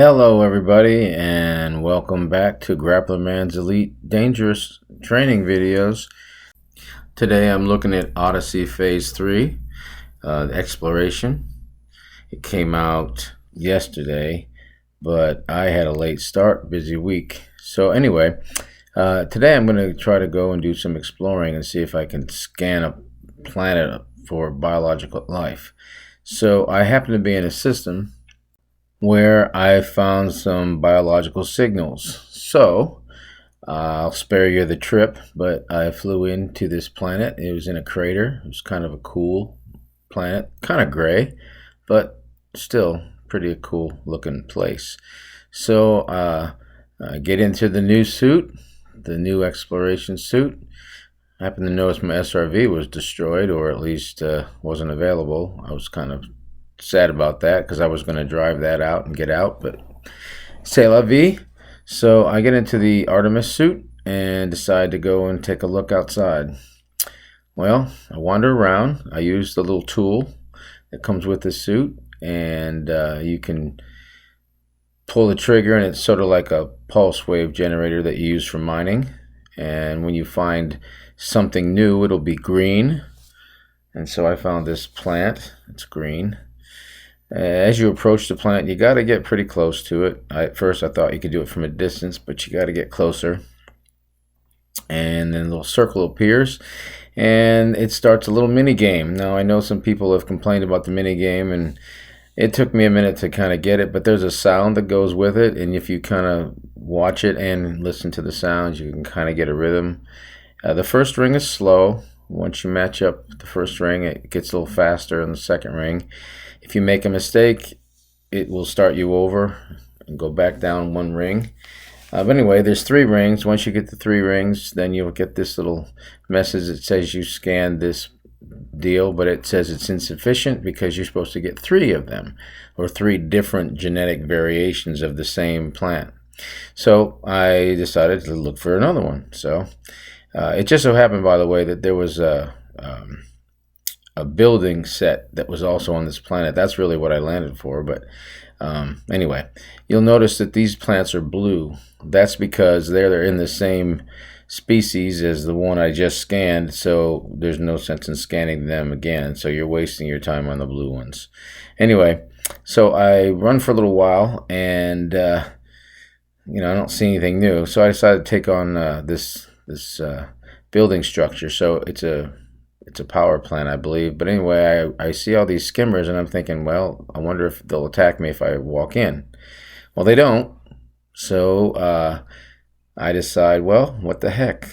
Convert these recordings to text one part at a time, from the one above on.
Hello, everybody, and welcome back to Grappler Man's Elite Dangerous Training videos. Today I'm looking at Odyssey Phase 3, the Exploration. It came out yesterday, but I had a late start, busy week. So anyway, today I'm going to try to go and do some exploring and see if I can scan a planet for biological life. So I happen to be in a system where I found some biological signals. So I'll spare you the trip, but I flew into this planet. It was in a crater. It was kind of a cool planet, kind of gray, but still pretty cool looking place. So I get into the new suit, the new exploration suit. I happened to notice my SRV was destroyed, or at least wasn't available. I was kind of sad about that because I was going to drive that out and get out, but c'est la vie. So I get into the Artemis suit and decide to go and take a look outside. Well, I wander around. I use the little tool that comes with the suit, and you can pull the trigger, and it's sort of like a pulse wave generator that you use for mining. And when you find something new, it'll be green. And so I found this plant. It's green. As you approach the plant, you got to get pretty close to it. At first I thought you could do it from a distance, but you got to get closer. And then a little circle appears, and it starts a little mini game. Now I know some people have complained about the mini game, and it took me a minute to kind of get it, but there's a sound that goes with it, and if you kind of watch it and listen to the sounds, you can kind of get a rhythm. The first ring is slow. Once you match up the first ring, it gets a little faster in the second ring. If you make a mistake, it will start you over and go back down one ring. But anyway, there's 3 rings. Once you get the 3 rings, then you'll get this little message that says you scanned this deal, but it says it's insufficient because you're supposed to get 3 of them, or 3 different genetic variations of the same plant. So I decided to look for another one. So it just so happened, by the way, that there was a building set that was also on this planet. That's really what I landed for. But anyway, you'll notice that these plants are blue. That's because they're in the same species as the one I just scanned, so there's no sense in scanning them again, so you're wasting your time on the blue ones. Anyway, so I run for a little while, and I don't see anything new, so I decided to take on this building structure. So it's a power plant, I believe. But anyway, I see all these skimmers, and I'm thinking, well, I wonder if they'll attack me if I walk in. Well, they don't. So I decide, well, what the heck?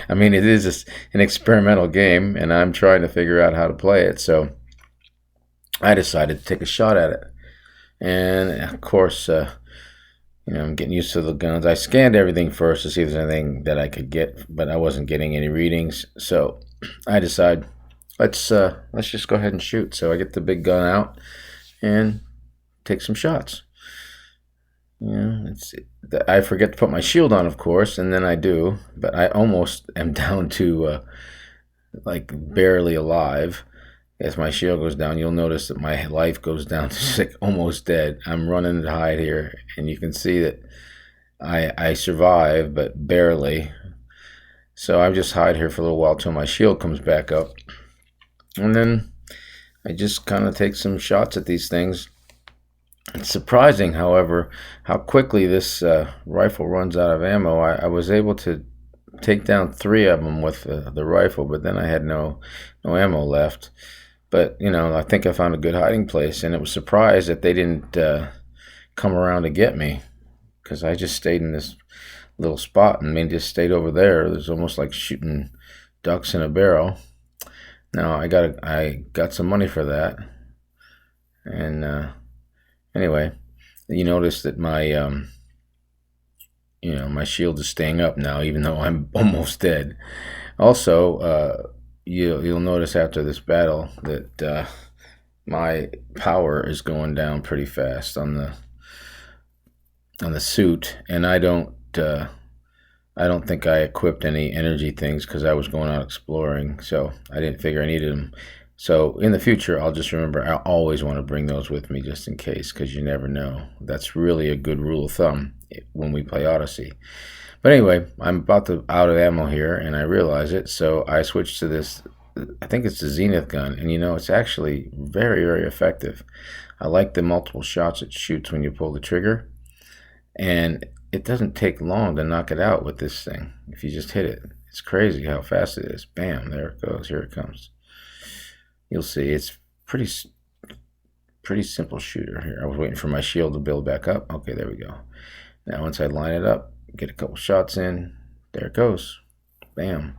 I mean, it is an experimental game, and I'm trying to figure out how to play it. So I decided to take a shot at it. And of course, I'm getting used to the guns. I scanned everything first to see if there's anything that I could get, but I wasn't getting any readings. So I decide, let's just go ahead and shoot. So I get the big gun out and take some shots. I forget to put my shield on, of course, and then I do, but I almost am down to like barely alive. As my shield goes down, you'll notice that my life goes down to like almost dead. I'm running to hide here, and you can see that I survive, but barely. So I just hide here for a little while till my shield comes back up. And then I just kind of take some shots at these things. It's surprising, however, how quickly this rifle runs out of ammo. I was able to take down 3 of them with the rifle, but then I had no ammo left. But, I think I found a good hiding place, and it was surprised that they didn't come around to get me, because I just stayed in this little spot, and they just stayed over there. It was almost like shooting ducks in a barrel. Now I got some money for that, and anyway, you notice that my my shield is staying up now, even though I'm almost dead. Also, you'll notice after this battle that my power is going down pretty fast on the suit, and I don't think I equipped any energy things because I was going out exploring, so I didn't figure I needed them. So in the future, I'll just remember I always want to bring those with me just in case, because you never know. That's really a good rule of thumb when we play Odyssey. But anyway, I'm about to out of ammo here, and I realize it, so I switched to this. I think it's the Zenith gun, and it's actually very, very effective. I like the multiple shots it shoots when you pull the trigger, and it doesn't take long to knock it out with this thing if you just hit it. It's crazy how fast it is. Bam, there it goes. Here it comes. You'll see it's pretty simple shooter here. I was waiting for my shield to build back up. Okay, there we go. Now once I line it up, get a couple shots in, there it goes. Bam.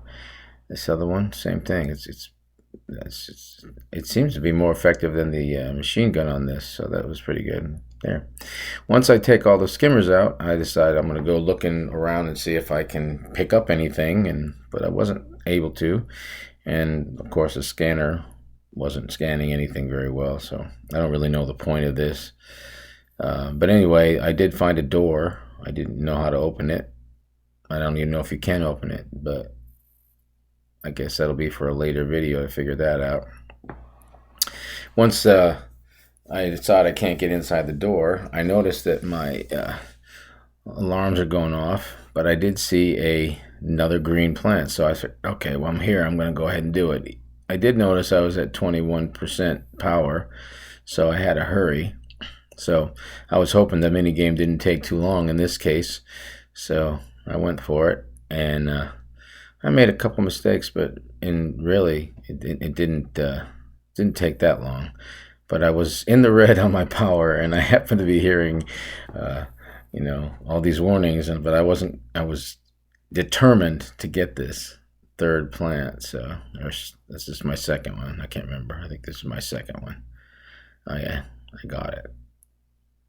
This other one, same thing. It seems to be more effective than the machine gun on this, so that was pretty good there. Once I take all the skimmers out, I decided I'm going to go looking around and see if I can pick up anything, but I wasn't able to. And of course the scanner wasn't scanning anything very well, so I don't really know the point of this. But anyway, I did find a door. I didn't know how to open it. I don't even know if you can open it, but I guess that'll be for a later video to figure that out. Once I decide I can't get inside the door, I noticed that my alarms are going off, but I did see another green plant. So I said, okay, well, I'm here. I'm going to go ahead and do it. I did notice I was at 21% power, so I had to hurry. So I was hoping the minigame didn't take too long in this case. So I went for it, and I made a couple mistakes, but really it didn't take that long. But I was in the red on my power, and I happened to be hearing all these warnings, but I was determined to get this third plant. So this is my second one. I can't remember. I think this is my second one. Oh yeah, I got it.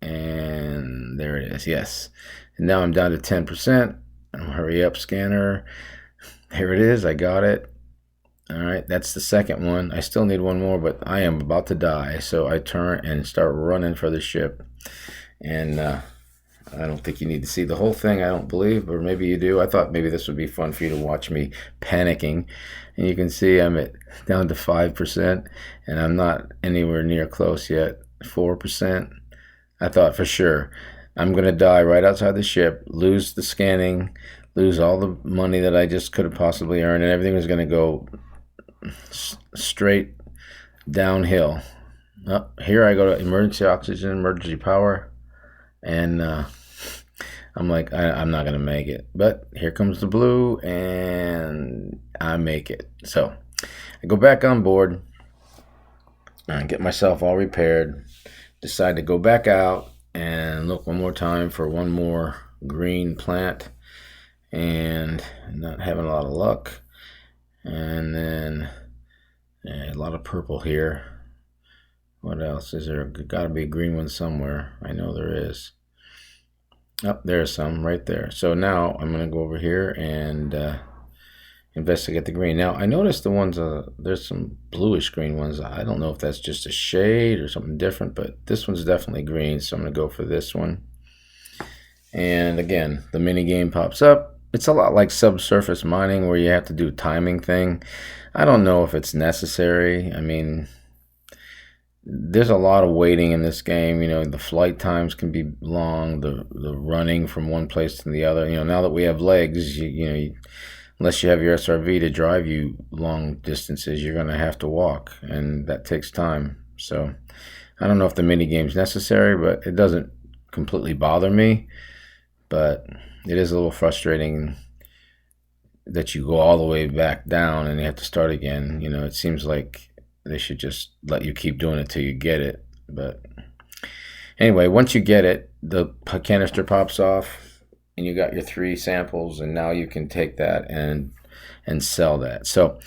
And there it is. Yes. And now I'm down to 10%. Hurry up, scanner. Here it is. I got it. All right, that's the second one. I still need one more, but I am about to die. So I turn and start running for the ship. And I don't think you need to see the whole thing, I don't believe, or maybe you do. I thought maybe this would be fun for you to watch me panicking. And you can see I'm down to 5%, and I'm not anywhere near close yet. 4%. I thought for sure I'm going to die right outside the ship, lose the scanning, lose all the money that I just could have possibly earned, and everything was going to go straight downhill. Here I go to emergency oxygen, emergency power, and I'm like, I'm not going to make it. But here comes the blue, and I make it. So I go back on board and get myself all repaired. Decide to go back out and look one more time for one more green plant, and not having a lot of luck. And then a lot of purple here. What else is there? Gotta be a green one somewhere. I know there is. Oh, there's some right there. So now I'm gonna go over here and investigate the green. Now I noticed the ones, there's some bluish green ones. I don't know if that's just a shade or something different, but this one's definitely green, so I'm gonna go for this one. And again, the mini game pops up. It's a lot like subsurface mining, where you have to do a timing thing. I don't know if it's necessary. I mean, there's a lot of waiting in this game. The flight times can be long, the running from one place to the other. Now that we have legs, unless you have your SRV to drive you long distances, you're going to have to walk, and that takes time. So I don't know if the mini game's necessary, but it doesn't completely bother me. But it is a little frustrating that you go all the way back down and you have to start again. It seems like they should just let you keep doing it till you get it. But anyway, once you get it, the canister pops off, and you got your 3 samples, and now you can take that and sell that. So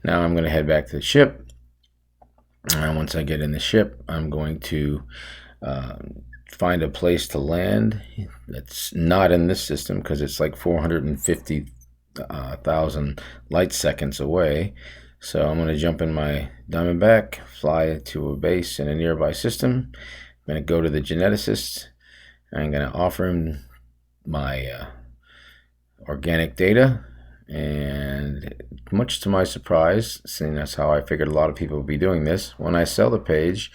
now I'm going to head back to the ship, and once I get in the ship, I'm going to find a place to land that's not in this system, because it's like 450,000 light seconds away. So I'm going to jump in my Diamondback, fly to a base in a nearby system. I'm going to go to the geneticist. I'm going to offer him my organic data and much to my surprise, seeing that's how I figured a lot of people would be doing this, when I sell the page,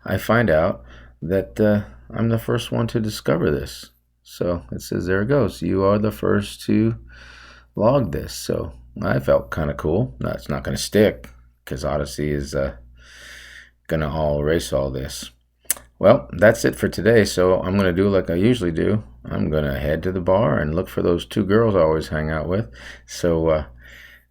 I find out that I'm the first one to discover this. So it says, there it goes. You are the first to log this. So I felt kind of cool. No, it's not going to stick because Odyssey is going to erase all this. Well, that's it for today. So I'm going to do like I usually do. I'm going to head to the bar and look for those two girls I always hang out with. So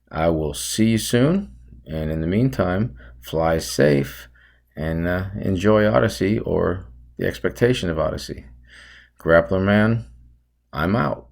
I will see you soon. And in the meantime, fly safe and enjoy Odyssey, or the expectation of Odyssey. Grappler Man, I'm out.